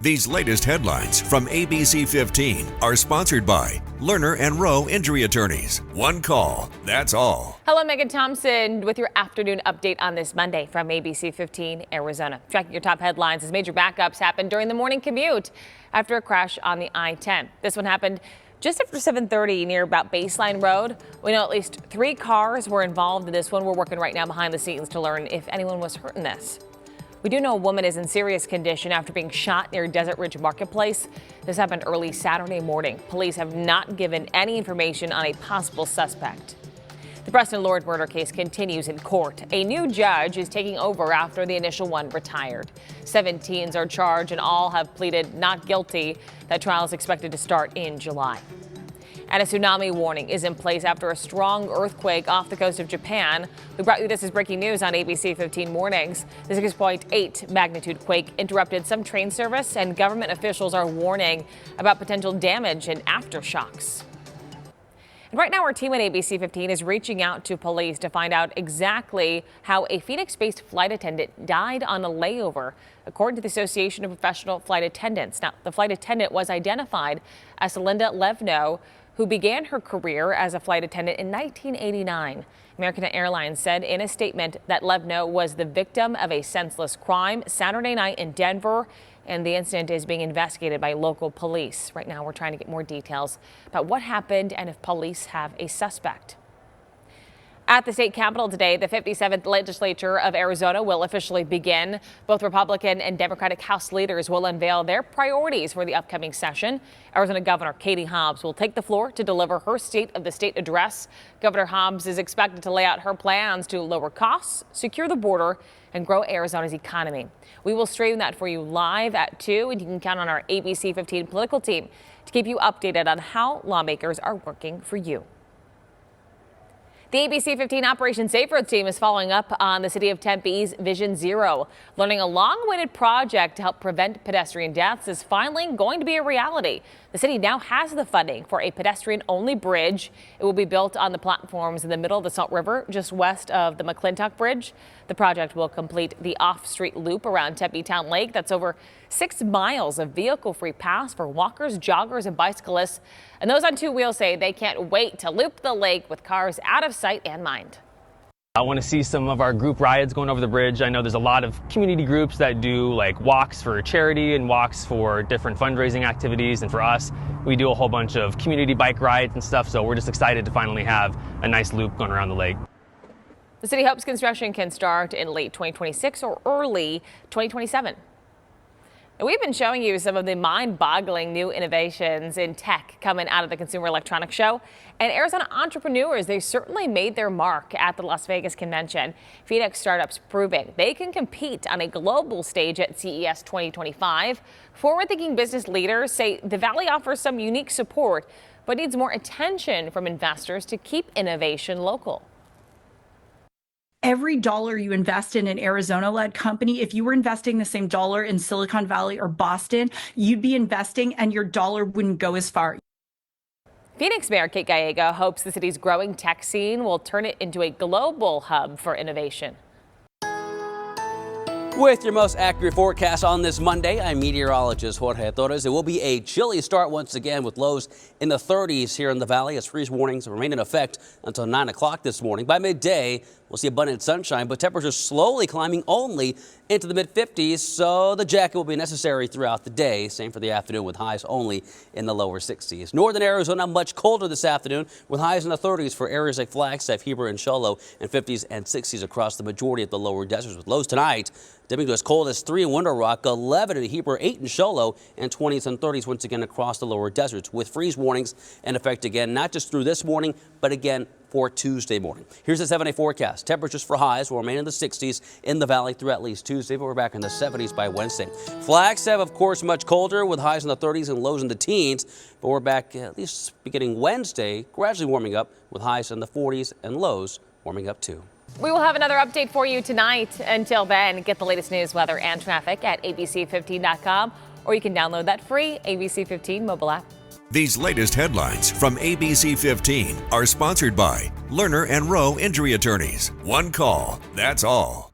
These latest headlines from ABC15 are sponsored by Lerner and Rowe Injury Attorneys. One call, that's all. Hello, Megan Thompson with your afternoon update on this Monday from ABC15 Arizona. Tracking your top headlines as major backups happened during the morning commute after a crash on the I-10. This one happened just after 7:30 near about Baseline Road. We know at least 3 cars were involved in this one. We're working right now behind the scenes to learn if anyone was hurt in this. We do know a woman is in serious condition after being shot near Desert Ridge Marketplace. This happened early Saturday morning. Police have not given any information on a possible suspect. The Preston Lord murder case continues in court. A new judge is taking over after the initial one retired. 7 teens are charged and all have pleaded not guilty. That trial is expected to start in July. And a tsunami warning is in place after a strong earthquake off the coast of Japan. We brought you this as breaking news on ABC 15 Mornings. The 6.8 magnitude quake interrupted some train service, and government officials are warning about potential damage and aftershocks. And right now, our team at ABC 15 is reaching out to police to find out exactly how a Phoenix-based flight attendant died on a layover, according to the Association of Professional Flight Attendants. Now, the flight attendant was identified as Linda Levno, who began her career as a flight attendant in 1989. American Airlines said in a statement that Levno was the victim of a senseless crime Saturday night in Denver, and the incident is being investigated by local police. Right now, we're trying to get more details about what happened and if police have a suspect. At the state capitol today, the 57th legislature of Arizona will officially begin. Both Republican and Democratic House leaders will unveil their priorities for the upcoming session. Arizona Governor Katie Hobbs will take the floor to deliver her State of the State address. Governor Hobbs is expected to lay out her plans to lower costs, secure the border, and grow Arizona's economy. We will stream that for you live at 2, and you can count on our ABC 15 political team to keep you updated on how lawmakers are working for you. The ABC 15 Operation Safe Roads team is following up on the city of Tempe's Vision Zero. Learning a long-awaited project to help prevent pedestrian deaths is finally going to be a reality. The city now has the funding for a pedestrian-only bridge. It will be built on the platforms in the middle of the Salt River, just west of the McClintock Bridge. The project will complete the off-street loop around Tempe Town Lake. That's over 6 miles of vehicle-free paths for walkers, joggers, and bicyclists. And those on 2 wheels say they can't wait to loop the lake with cars out of sight and mind. I want to see some of our group rides going over the bridge. I know there's a lot of community groups that do like walks for charity and walks for different fundraising activities. And for us, we do a whole bunch of community bike rides and stuff. So we're just excited to finally have a nice loop going around the lake. The city hopes construction can start in late 2026 or early 2027. We've been showing you some of the mind-boggling new innovations in tech coming out of the Consumer Electronics Show. And Arizona entrepreneurs, they certainly made their mark at the Las Vegas convention. Phoenix startups proving they can compete on a global stage at CES 2025. Forward-thinking business leaders say the Valley offers some unique support, but needs more attention from investors to keep innovation local. Every dollar you invest in an Arizona-led company, if you were investing the same dollar in Silicon Valley or Boston, you'd be investing and your dollar wouldn't go as far. Phoenix Mayor Kate Gallego hopes the city's growing tech scene will turn it into a global hub for innovation. With your most accurate forecast on this Monday, I'm meteorologist Jorge Torres. It will be a chilly start once again with lows in the 30s here in the valley as freeze warnings remain in effect until 9 o'clock this morning. By midday, we'll see abundant sunshine, but temperatures slowly climbing only into the mid-50s, so the jacket will be necessary throughout the day. Same for the afternoon with highs only in the lower 60s. Northern Arizona much colder this afternoon with highs in the 30s for areas like Flagstaff, Heber, and Show Low, and 50s and 60s across the majority of the lower deserts with lows tonight dipping to as cold as 3 in Window Rock, 11 in Heber, 8 in Show Low, and 20s and 30s once again across the lower deserts with freeze warnings in effect again, not just through this morning, but again for Tuesday morning. Here's the 7-day forecast. Temperatures for highs will remain in the 60s in the valley through at least Tuesday, but we're back in the 70s by Wednesday. Flagstaff, of course, much colder with highs in the 30s and lows in the teens, but we're back at least beginning Wednesday, gradually warming up with highs in the 40s and lows warming up too. We will have another update for you tonight. Until then, get the latest news, weather, and traffic at abc15.com, or you can download that free ABC 15 mobile app. These latest headlines from ABC15 are sponsored by Lerner and Rowe Injury Attorneys. One call, that's all.